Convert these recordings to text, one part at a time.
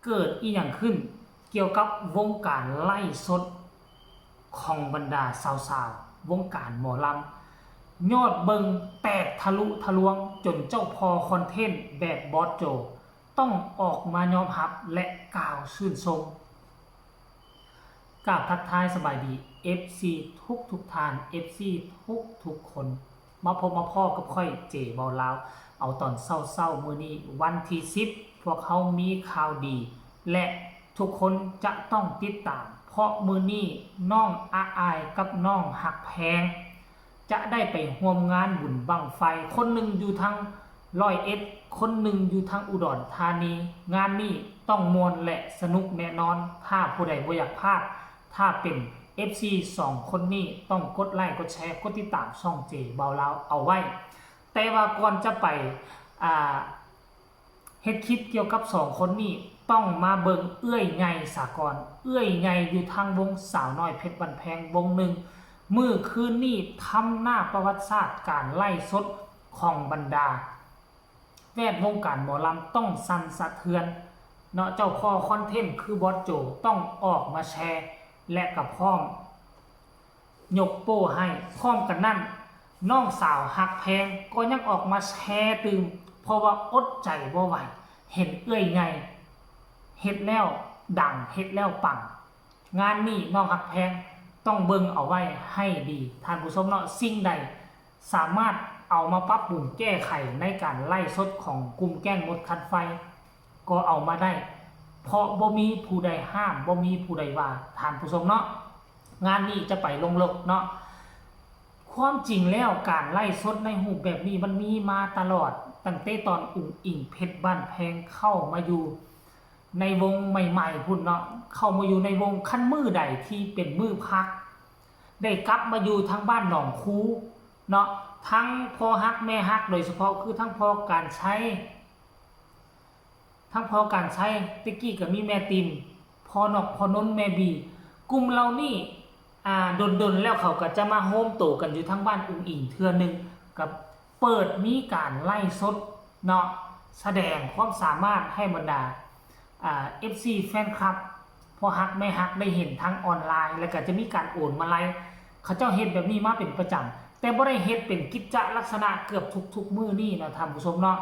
เกิดอีหยังขึ้นเกี่ยวกับวงการไล่สดของบรรดาสาวๆวงการหมอลำยอดเบิงแตกทะลุทะลวงจนเจ้าพอคอนเทนต์แบบบอสโจต้องออกมายอมรับและกล่าวชื่นชมกราบทักทายสบายดี FC ทุกท่าน FC ทุกคนมาพบมาพ่อกับค่อยเจเบาลาวเอาตอนเศร้ามื้อนี้วันที่10พวกเขามีข่าวดีและทุกคนจะต้องติดตามเพราะมื้อนี้น้องอาอายกับน้องหักแพงจะได้ไปร่วมงานบุญบั้งไฟคนหนึ่งอยู่ทาง101คนหนึ่งอยู่ทางอุดรธานีงานนี้ต้องม่วนและสนุกแน่นอนถ้าผู้ใดบ่อยากพลาดถ้าเป็น FC 2 คนนี้ต้องกดไลค์กดแชร์กดติดตามช่องเจเบาลาวเอาไว้แต่ว่าก่อนจะไปเฮ็ดคลิปเกี่ยวกับ2 คนนี้ต้องมาเบิ่งเอื้อยไงสากลเอื้อยไงอยู่ทางวงสาวน้อยเพชรบันแพงวงหนึ่งมื้อคืนนี้ทำหน้าประวัติศาสตร์การไล่สดของบรรดาแวดวงการหมอลำต้องสั่นสะเทือนเนาะเจ้าพ่อคอนเทนต์คือบอสโจต้องออกมาแชร์และกับพร้อมยกโป้ให้พร้อมกันนั่นน้องสาวหักแพงก็ยังออกมาแชร์ตื่มเพราะว่าอดใจบ่ไหวเห็นเอื้อยไงเฮ็ดแล้วดังเฮ็ดแล้วปังงานนี้น้องหักแพงต้องเบิ่งเอาไว้ให้ดีท่านผู้ชมเนาะสิ่งใดสามารถเอามาปรับปรุงแก้ไขในการไล่สดของกลุ่มแกล้งมดคัดไฟก็เอามาได้เพราะบ่มีผู้ใดห้ามบ่มีผู้ใดว่าท่านผู้ชมเนาะงานนี้จะไปลงลึกเนาะความจริงแล้วการไล่สดในรูปแบบนี้มันมีมาตลอดตั้งแต่ตอนอุ๋งอิงเพชรบ้านแพงเข้ามาอยู่ในวงใหม่ๆพุ่นเนาะเข้ามาอยู่ในวงขั้นมือใดที่เป็นมือพักได้กลับมาอยู่ทางบ้านหนองคูเนาะทั้งพ่อฮักแม่ฮักโดยเฉพาะคือทั้งพ่อการใช้ตะกี้ก็มีแม่ติมพ่อนอกพ่อนนแม่บีกลุ่มเรานี่ดนแล้วเขาก็จะมาโฮมโตกันอยู่ทั้งบ้านอุ๋งอิงเทื่อนึงกับเปิดมีการไล่สดเนาะแสดงความสามารถให้บรรดาFC แฟนคลับพอฮักไม่ฮักได้เห็นทั้งออนไลน์แล้วก็จะมีการโอนมาไล่เขาเจ้าเฮ็ดแบบนี้มาเป็นประจำแต่บ่ได้เฮ็ดเป็นกิจลักษณะเกือบทุกมื้อนี่นะท่านผู้ชมเนาะ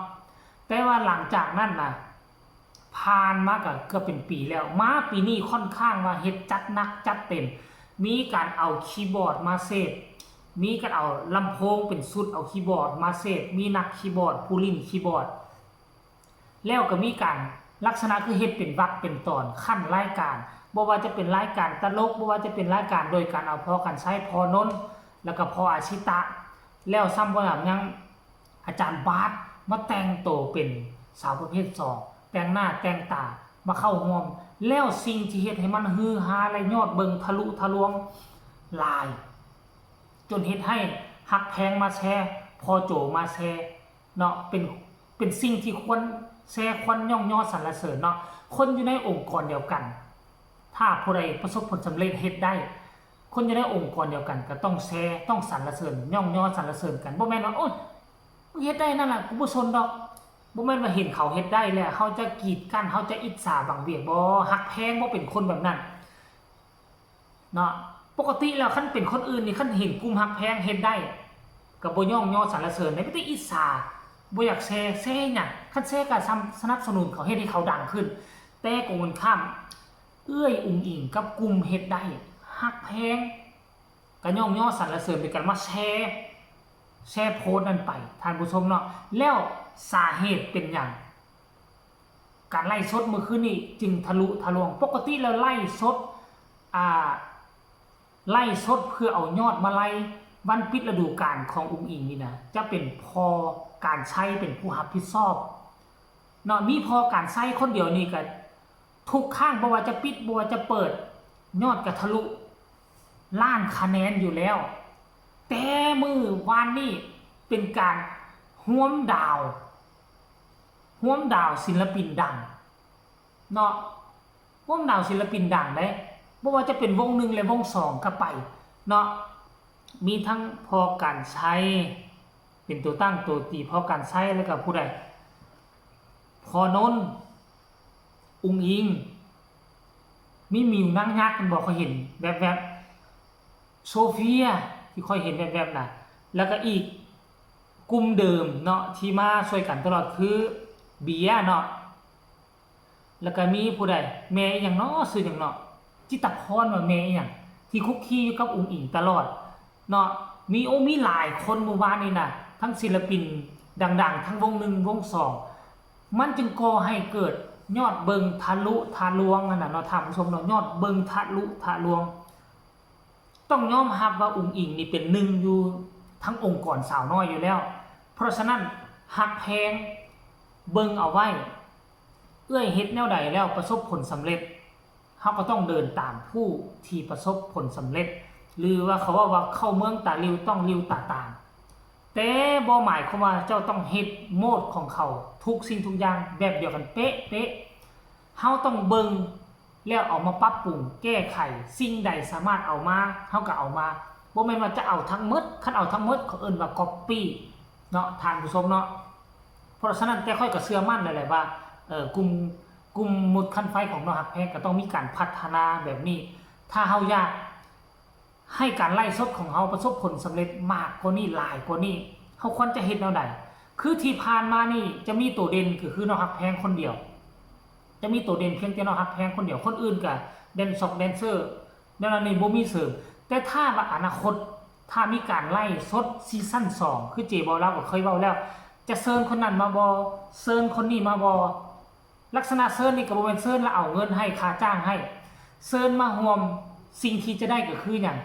แต่ว่าหลังจากนั้นนะผ่านมาก็เกือบเป็นปีแล้วมาปีนี้ค่อนข้างว่าเฮ็ดจัดหนักจัดเต็มมีการเอาคีย์บอร์ดมาเซตมีการเอาลำโพงเป็นชุดเอาคีย์บอร์ดมาเซตมีนักคีย์บอร์ดผู้เล่นคีย์บอร์ดแล้วก็มีการลักษณะคือเฮ็ดเป็นวรรคเป็นตอนขั้นรายการบ่ว่าจะเป็นรายการตลกบ่ว่าจะเป็นรายการโดยการเอาพอกันใช้พอนนแล้วก็พออาชิตะแล้วซ้ำบ่ล่ะยังอาจารย์บาสมาแต่งโตเป็นสาวประเภท2แต่งหน้าแต่งตามาเข้าร่วมแล้วสิ่งที่เฮ็ดให้มันฮือฮาและยอดเบิ่งทะลุทะลวงหลายจนเฮ็ดให้ฮักแพงมาแชร์พอโจมาแชร์เนาะเป็นสิ่งที่ควรแชร์ควรย่องย่อสรรเสริญเนาะคนอยู่ในองค์กรเดียวกันถ้าผู้ใดประสบผลสำเร็จเฮ็ดได้คนอยู่ในองค์กรเดียวกันก็ต้องแชร์ต้องสรรเสริญย่องย่อสรรเสริญกันบ่แม่นว่าโอ๊ยมึงเฮ็ดได้นั่นล่ะกูบ่สนดอกบ่แม่นว่าเห็นเขาเฮ็ดได้แล้วเขาจะกีดกันเขาจะอิจฉาบังเบียดบ่ฮักแพงบ่เป็นคนแบบนั้นเนาะปกติแล้วคันเป็นคนอื่นนี่คันเห็นกลุ่มฮักแพงเฮ็ดได้ก็บ่ย่องย่อสรรเสริญได้บ่ได้อิจฉาบ่อยากแชร์หยังคันแชร์ก็สนับสนุนเขาเฮ็ดให้เขาดังขึ้นแต่กงข้ามเอื้อยอุ๋งอิงกับกลุ่มเฮ็ดได้ฮักแพงก็ย่องย่อสรรเสริญไปกันมาแชร์โพสต์นั้นไปท่านผู้ชมเนาะแล้วสาเหตุเป็นอย่างการไล่สดเมื่อคืนนี้จึงทะลุทะลวงปกติแล้วไล่สดเพื่อเอายอดมาไล่วันปิดฤดูกาลของอุ๋งอิงนี่นะจะเป็นพอการใช้เป็นผู้รับผิดชอบเนาะมีพอการใช้คนเดียวนี่ก็ทุกข้างบ่ว่าจะปิดบ่ว่าจะเปิดยอดก็ทะลุล้านคะแนนอยู่แล้วแต่มื้อวานนี้เป็นการห่วมดาวศิลปินดังเนาะห่วมดาวศิลปินดังได้บ่ว่าจะเป็นวง1และวง2ก็ไปเนาะมีทั้งพอการใช้เป็นตัวตั้งตัวตีพอการใช้แล้วก็ผู้ใดพอนน อุงอิงมีมิวนั่งยักษ์กันบอกเขาเห็นแบบโซเฟียที่ค่อยเห็นแบบน่ะแล้วก็อีกกลุ่มเดิมเนาะที่มาช่วยกันตลอดคือเบียเนาะแล้วก็มีผู้ใดแม่อย่างเนาะซื้ออย่างเนาะจิตรพรว่าแม่อย่างที่คุกคีอยู่กับอุงอิงตลอดเนาะมีหลายคนเมื่อวานนี้น่ะทั้งศิลปินดังๆทั้งวง1วง2มันจึงก่อให้เกิดยอดเบิงทะลุทะลวงนั่นน่ะเนาะท่านผู้ชมเนาะยอดเบิงทะลุทะลวงต้องยอมรับว่าอุงอิงนี่เป็นหนึ่งอยู่ทั้งองค์กรสาวน้อยอยู่แล้วเพราะฉะนั้นหักแพงเบิงเอาไว้เอื้อยเฮ็ดแนวใดแล้วประสบผลสำเร็จเฮาก็ต้องเดินตามผู้ที่ประสบผลสำเร็จหรือว่าเขาว่าเข้าเมืองตาลิวต้องลิวตาตามแต่บ่หมายความว่าเจ้าต้องเฮ็ดโหมดของเขาทุกสิ่งทุกอย่างแบบเดียวกันเป๊ะเฮาต้องเบิ่งแล้วเอามาปรับปรุงแก้ไขสิ่งใดสามารถเอามาเฮาก็เอามาบ่แม่นว่าจะเอาทั้งหมดคันเอาทั้งหมดเขาเอิ้นว่า copy เนาะท่านผู้ชมเนาะเพราะฉะนั้นแต่ค่อยก็เชื่อมั่นนั่นแหละว่ากลุ่มมุดคันไฟของน้องฮักแพงก็ต้องมีการพัฒนาแบบนี้ถ้าเฮาอยากให้การไล่สดของเฮาประสบผลสำเร็จมากกว่านี้หลายกว่านี้เฮาควรจะเฮ็ดแนวใดคือที่ผ่านมานี่จะมีตัวเด่นก็คือน้องฮักแพงคนเดียวจะมีตัวเด่นเพียงแต่น้องฮักแพงคนเดียวคนอื่นก็แดนเซอร์นั่นนี่บ่มีเสริมแต่ถ้าว่าอนาคตถ้ามีการไล่สดซีซั่น2คือเจบอลเราก็เคยเว้าแล้วจะเชิญคนนั้นมาบ่เชิญคนนี้มาบ่ลักษณะเชิญนี่ก็บ่แม่นเชิญแล้วเอาเงินให้ค่าจ้างให้เชิญมาร่วมสิ่งที่จะได้ก็คือหยัง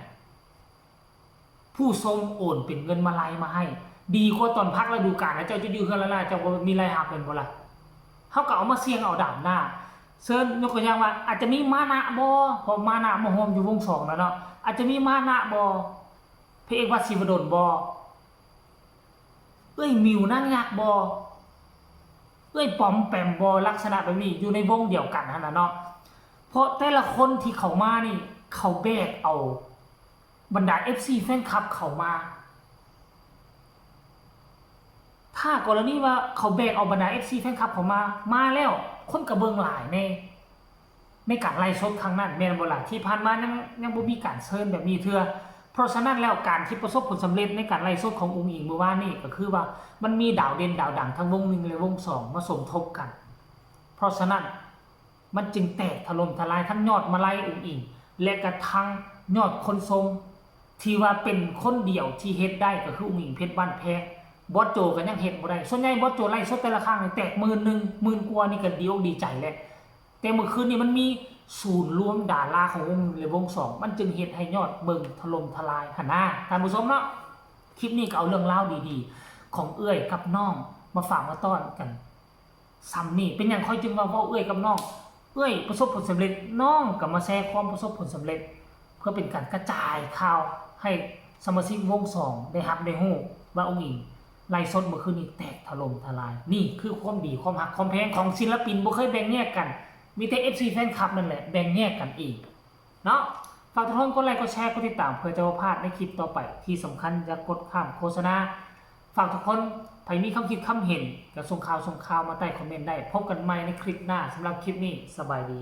ผู้ทรงโอนเป็นเงินมาไล่มาให้ดีกว่าตอนพักฤดูกาลนะเจ้าจะอยู่เฮือนละล่ะเจ้าบ่มีรายรับเป็นบ่ล่ะเฮาก็เอามาเสี่ยงเอาดามหน้าเชิญยกตัวอย่างว่าอาจจะมีมานะบ่เพราะมานะมาร่วมอยู่วง2แล้วเนาะอาจจะมีมานะบ่พระเอกวัดศิวดลบ่มิวนั่งยักษ์บ่ปอมแปมบ่ลักษณะแบบนี้อยู่ในวงเดียวกันหั่นน่ะเนาะเพราะแต่ละคนที่เข้ามานี่เขาแบกเอาบรรดา FC แฟนคลับเข้ามาถ้ากรณีว่าเขาแบกเอาบรรดา FC แฟนคลับเข้ามาแล้วคนก็เบิ่งหลายในการไล่สดครั้งนั้นแม่นบ่ล่ะที่ผ่านมายังบ่มีการเชิญแบบนี้เทื่อเพราะฉะนั้นแล้วการที่ประสบผลสำเร็จในการไล่สดของอุ๋งอิงเมื่อวานนี้ก็คือว่ามันมีดาวเด่นดาวดังทั้งวง1และวง2มาสมทบกันเพราะฉะนั้นมันจึงแตกถล่มทลายทั้งยอดมาไล่อุ๋งอิงและกระทั่งยอดคนทรงที่ว่าเป็นคนเดียวที่เฮ็ดได้ก็คืออุ๋งอิงเพชรบ้านแพงบอสโจก็ยังเฮ็ดบ่ได้ส่วนใหญ่บอสโจไล่สดแต่ละครั้งนี่แตก10,000 กว่านี่ก็ดีใจแล้วแต่เมื่อคืนนี้มันมีศูนย์รวมดาราของวงหรือวง2มันจึงเฮ็ดให้ยอดเบิ่งถล่มทลายหั่นนะท่านผู้ชมเนาะคลิปนี้ก็เอาเรื่องราวดีๆของเอื้อยกับน้องมาฝากมาต้อนกันซ้ำนี่เป็นหยังค่อยจึงว่าเว้าเอื้อยกับน้องเอื้อยประสบผลสำเร็จน้องก็มาแชร์ความประสบผลสำเร็จเพื่อเป็นการกระจายข่าวให้สมาชิกวง2ได้รับได้ฮู้ว่าอุ๋งอิงไล่สดเมื่อคืนนี้แตกถล่มทลายนี่คือความดีความฮักความแพงของศิลปินบ่เคยแบ่งแยกกันมีแต่ FC แฟนคลับนั่นแหละแบ่งแยกกันอีกเนาะฝากทุกคนกดไลค์กดแชร์กดติดตามเพื่อจะบ่พลาดในคลิปต่อไปที่สำคัญอย่ากดข้ามโฆษณาฝากทุกคนใครมีคำคิดคำเห็นก็ส่งข่าวมาใต้คอมเมนต์ได้พบกันใหม่ในคลิปหน้าสำหรับคลิปนี้สบายดี